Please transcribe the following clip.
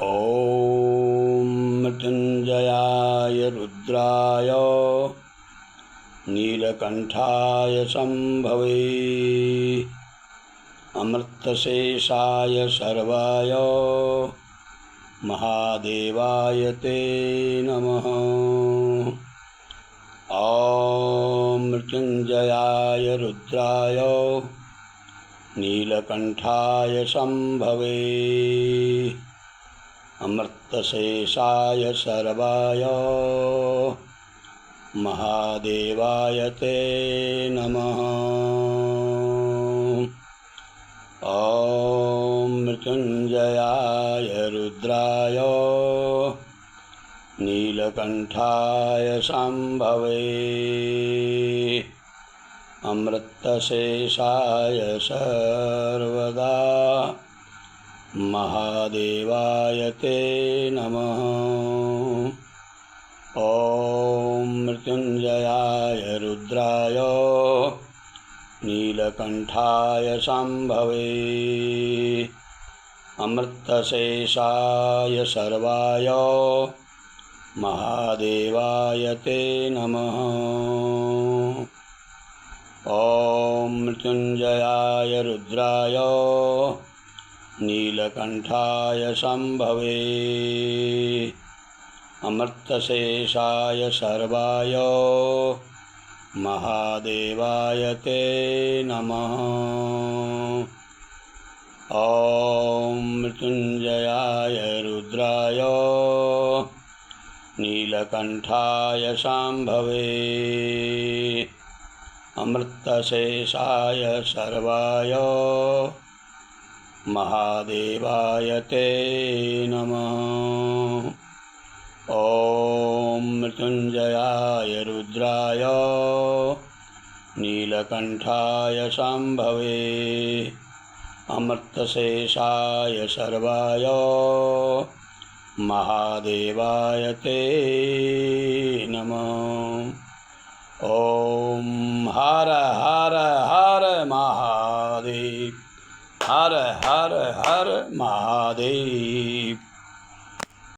ॐ मृत्युञ्जयाय रुद्राय नीलकण्ठाय शम्भवे अमृतशेषाय सर्वाय महादेवाय ते नमः। ॐ मृत्युञ्जयाय रुद्राय नीलकण्ठाय शम्भवे अमृतशेषाय सर्वाय महादेवाय ते नमः। ॐ मृत्युञ्जयाय रुद्राय नीलकण्ठाय शम्भवे अमृतशेषाय सर्वदा महादेवाय ते नमः। ॐ मृत्युञ्जयाय रुद्राय नीलकण्ठाय शम्भवे अमृतशेषाय सर्वाय महादेवाय ते नमः। ॐ मृत्युञ्जयाय रुद्राय नीलकण्ठाय शम्भवे अमृतशेषाय सर्वाय महादेवाय ते नमः। ॐ मृत्युञ्जयाय रुद्राय नीलकण्ठाय शम्भवे अमृतशेषाय सर्वाय महादेवाय ते नमः। ॐ मृत्युञ्जयाय रुद्राय नीलकण्ठाय शम्भवे अमृतशेषाय सर्वाय महादेवाय ते नमः। ॐ हर हर हर महादेव, हर हर हर महादेव।